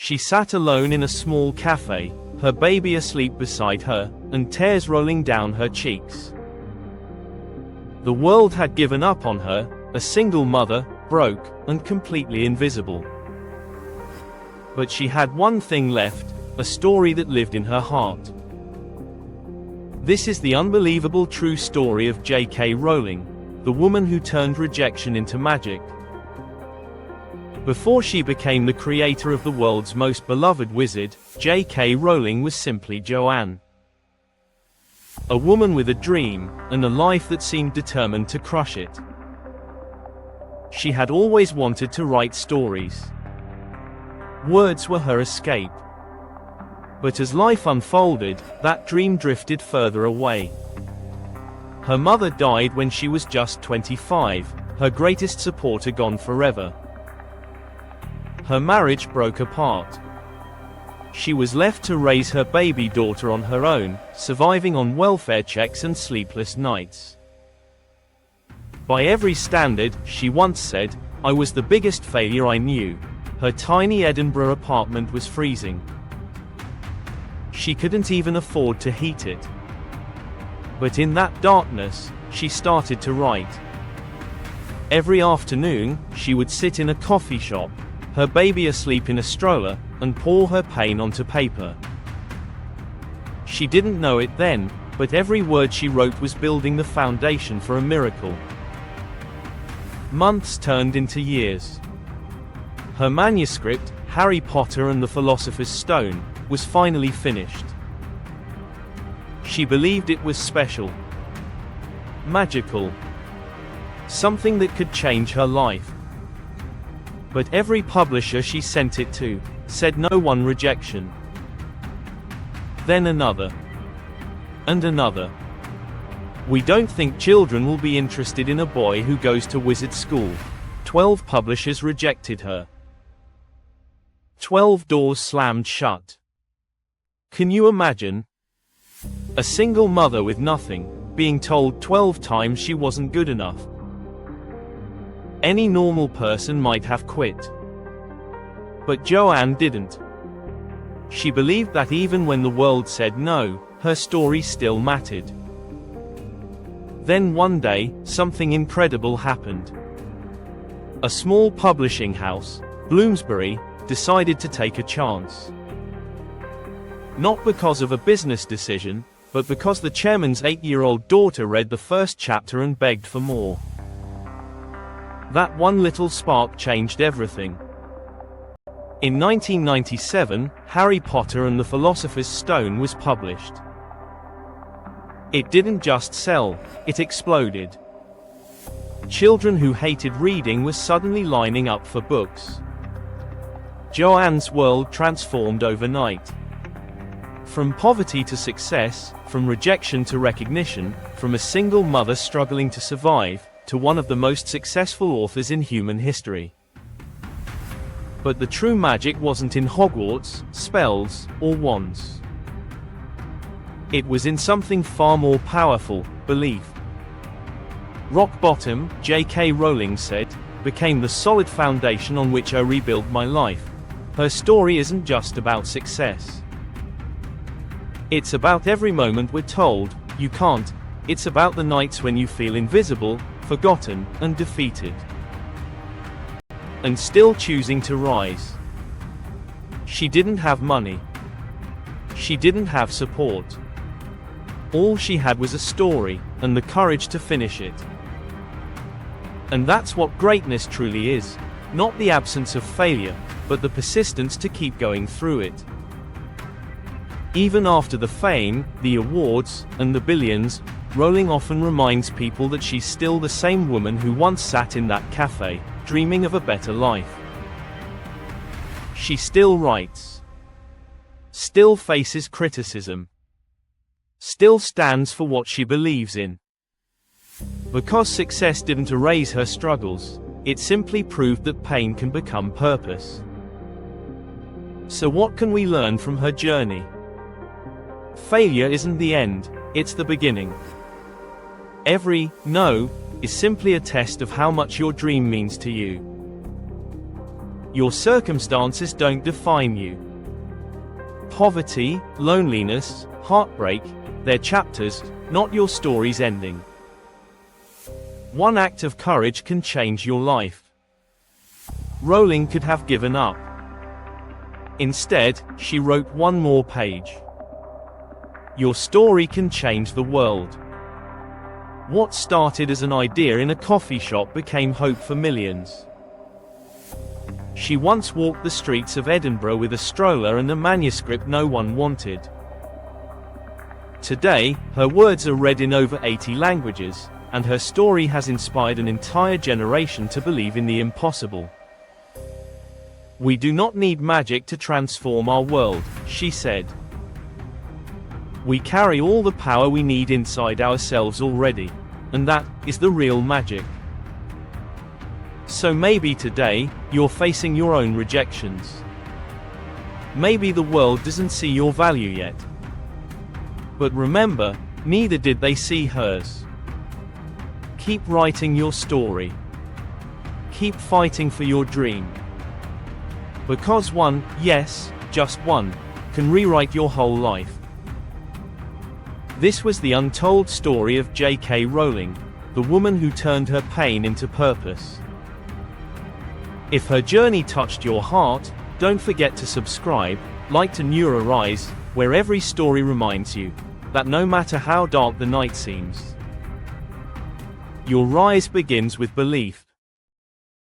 She sat alone in a small cafe, her baby asleep beside her, and tears rolling down her cheeks. The world had given up on her, a single mother, broke, and completely invisible. But she had one thing left, a story that lived in her heart. This is the unbelievable true story of J.K. Rowling, the woman who turned rejection into magic. Before she became the creator of the world's most beloved wizard, J.K. Rowling was simply Joanne. A woman with a dream, and a life that seemed determined to crush it. She had always wanted to write stories. Words were her escape. But as life unfolded, that dream drifted further away. Her mother died when she was just 25, her greatest supporter gone forever. Her marriage broke apart. She was left to raise her baby daughter on her own, surviving on welfare checks and sleepless nights. By every standard, she once said, "I was the biggest failure I knew." Her tiny Edinburgh apartment was freezing. She couldn't even afford to heat it. But in that darkness, she started to write. Every afternoon, she would sit in a coffee shop, her baby asleep in a stroller, and pour her pain onto paper. She didn't know it then, but every word she wrote was building the foundation for a miracle. Months turned into years. Her manuscript, Harry Potter and the Philosopher's Stone, was finally finished. She believed it was special, magical, something that could change her life. But every publisher she sent it to said no. One rejection. Then another. And another. "We don't think children will be interested in a boy who goes to wizard school." 12 publishers rejected her. 12 doors slammed shut. Can you imagine? A single mother with nothing, being told 12 times she wasn't good enough. Any normal person might have quit. But Joanne didn't. She believed that even when the world said no, her story still mattered. Then one day, something incredible happened. A small publishing house, Bloomsbury, decided to take a chance. Not because of a business decision, but because the chairman's 8-year-old daughter read the first chapter and begged for more. That one little spark changed everything. In 1997, Harry Potter and the Philosopher's Stone was published. It didn't just sell, it exploded. Children who hated reading were suddenly lining up for books. Joanne's world transformed overnight. From poverty to success, from rejection to recognition, from a single mother struggling to survive, to one of the most successful authors in human history. But the true magic wasn't in Hogwarts, spells, or wands. It was in something far more powerful, belief. Rock bottom, J.K. Rowling said, became the solid foundation on which I rebuilt my life. Her story isn't just about success. It's about every moment we're told, you can't. It's about the nights when you feel invisible, forgotten, and defeated. And still choosing to rise. She didn't have money. She didn't have support. All she had was a story, and the courage to finish it. And that's what greatness truly is. Not the absence of failure, but the persistence to keep going through it. Even after the fame, the awards, and the billions, Rowling often reminds people that she's still the same woman who once sat in that cafe, dreaming of a better life. She still writes. Still faces criticism. Still stands for what she believes in. Because success didn't erase her struggles, it simply proved that pain can become purpose. So what can we learn from her journey? Failure isn't the end, it's the beginning. Every no is simply a test of how much your dream means to you. Your circumstances don't define you. Poverty, loneliness, heartbreak, they're chapters, not your story's ending. One act of courage can change your life. Rowling could have given up. Instead, she wrote one more page. Your story can change the world. What started as an idea in a coffee shop became hope for millions. She once walked the streets of Edinburgh with a stroller and a manuscript no one wanted. Today, her words are read in over 80 languages, and her story has inspired an entire generation to believe in the impossible. We do not need magic to transform our world, she said. We carry all the power we need inside ourselves already, and that is the real magic. So maybe today, you're facing your own rejections. Maybe the world doesn't see your value yet. But remember, neither did they see hers. Keep writing your story. Keep fighting for your dream. Because one, yes, just one, can rewrite your whole life. This was the untold story of J.K. Rowling, the woman who turned her pain into purpose. If her journey touched your heart, don't forget to subscribe, like to Neura Rise, where every story reminds you that no matter how dark the night seems, your rise begins with belief.